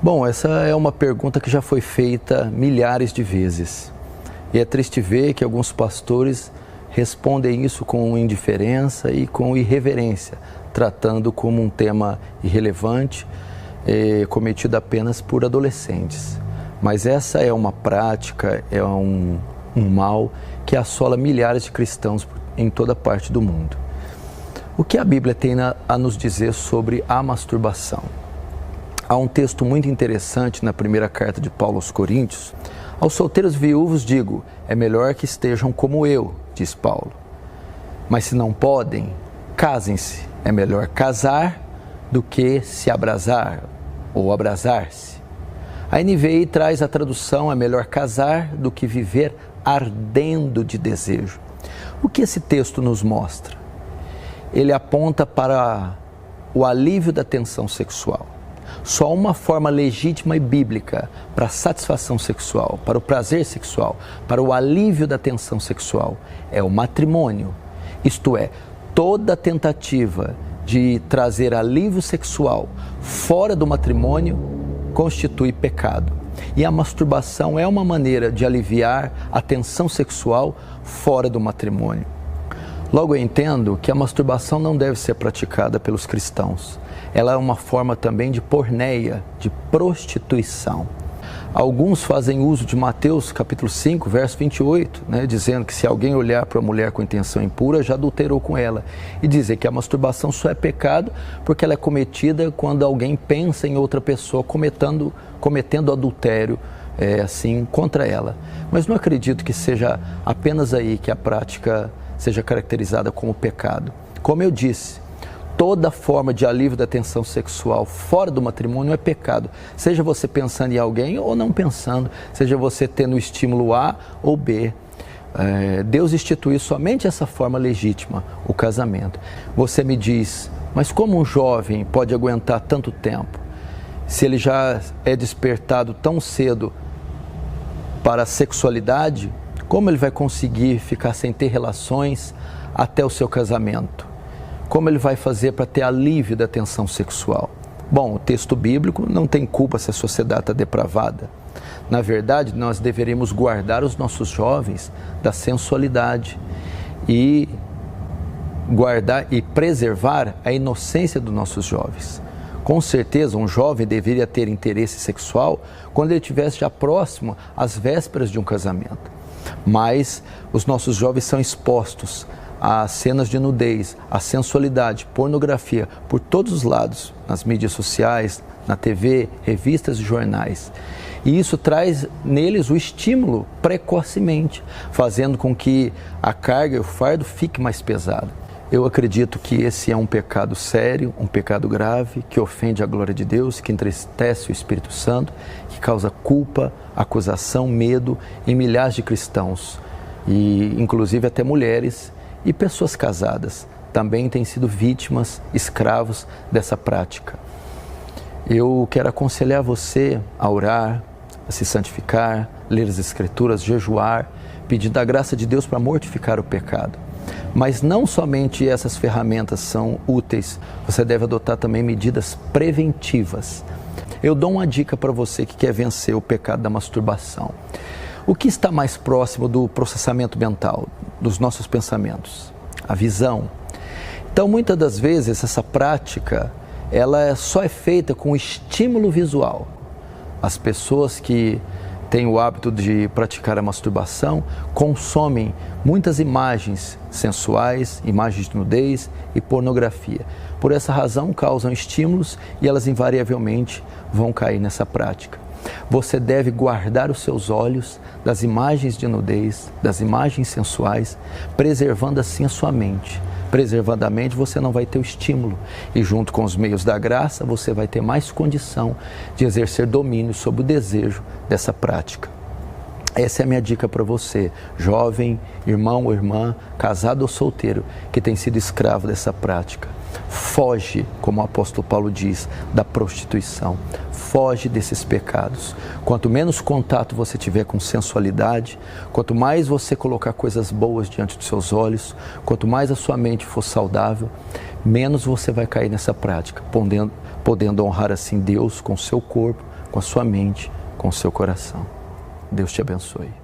Bom, essa é uma pergunta que já foi feita milhares de vezes. E é triste ver que alguns pastores respondem isso com indiferença e com irreverência, tratando como um tema irrelevante, cometido apenas por adolescentes. Mas essa é uma prática, é um mal que assola milhares de cristãos em toda parte do mundo. O que a Bíblia tem a nos dizer sobre a masturbação? Há um texto muito interessante na primeira carta de Paulo aos Coríntios. Aos solteiros viúvos digo, é melhor que estejam como eu, diz Paulo. Mas se não podem, casem-se. É melhor casar do que se abrasar ou abrasar-se. A NVI traz a tradução, é melhor casar do que viver ardendo de desejo. O que esse texto nos mostra? Ele aponta para o alívio da tensão sexual. Só uma forma legítima e bíblica para a satisfação sexual, para o prazer sexual, para o alívio da tensão sexual é o matrimônio. Isto é, toda tentativa de trazer alívio sexual fora do matrimônio constitui pecado. E a masturbação é uma maneira de aliviar a tensão sexual fora do matrimônio. Logo eu entendo que a masturbação não deve ser praticada pelos cristãos. Ela é uma forma também de porneia, de prostituição. Alguns fazem uso de Mateus capítulo 5, verso 28, dizendo que se alguém olhar para a mulher com intenção impura, já adulterou com ela. E dizer que a masturbação só é pecado porque ela é cometida quando alguém pensa em outra pessoa cometendo adultério assim contra ela. Mas não acredito que seja apenas aí que a prática seja caracterizada como pecado. Como eu disse, toda forma de alívio da tensão sexual fora do matrimônio é pecado. Seja você pensando em alguém ou não pensando, seja você tendo o estímulo A ou B. Deus instituiu somente essa forma legítima, o casamento. Você me diz, mas como um jovem pode aguentar tanto tempo? Se ele já é despertado tão cedo para a sexualidade, como ele vai conseguir ficar sem ter relações até o seu casamento? Como ele vai fazer para ter alívio da tensão sexual? Bom, o texto bíblico não tem culpa se a sociedade está depravada. Na verdade, nós deveríamos guardar os nossos jovens da sensualidade e guardar e preservar a inocência dos nossos jovens. Com certeza, um jovem deveria ter interesse sexual quando ele estivesse já próximo às vésperas de um casamento. Mas os nossos jovens são expostos a cenas de nudez, a sensualidade, pornografia, por todos os lados, nas mídias sociais, na TV, revistas e jornais. E isso traz neles o estímulo precocemente, fazendo com que a carga e o fardo fique mais pesado. Eu acredito que esse é um pecado sério, um pecado grave, que ofende a glória de Deus, que entristece o Espírito Santo, que causa culpa, acusação, medo em milhares de cristãos, e inclusive até mulheres e pessoas casadas também têm sido vítimas, escravos dessa prática. Eu quero aconselhar você a orar, a se santificar, ler as Escrituras, jejuar, pedindo a graça de Deus para mortificar o pecado. Mas não somente essas ferramentas são úteis, você deve adotar também medidas preventivas. Eu dou uma dica para você que quer vencer o pecado da masturbação. O que está mais próximo do processamento mental, dos nossos pensamentos? A visão. Então, muitas das vezes, essa prática, ela só é feita com estímulo visual. As pessoas que têm o hábito de praticar a masturbação consomem muitas imagens sensuais, imagens de nudez e pornografia. Por essa razão, causam estímulos e elas invariavelmente vão cair nessa prática. Você deve guardar os seus olhos das imagens de nudez, das imagens sensuais, preservando assim a sua mente. Preservando a mente, você não vai ter o estímulo. E junto com os meios da graça, você vai ter mais condição de exercer domínio sobre o desejo dessa prática. Essa é a minha dica para você, jovem, irmão ou irmã, casado ou solteiro, que tem sido escravo dessa prática. Foge, como o apóstolo Paulo diz, da prostituição. Foge desses pecados. Quanto menos contato você tiver com sensualidade, quanto mais você colocar coisas boas diante dos seus olhos, quanto mais a sua mente for saudável, menos você vai cair nessa prática, podendo honrar assim Deus com o seu corpo, com a sua mente, com o seu coração. Deus te abençoe.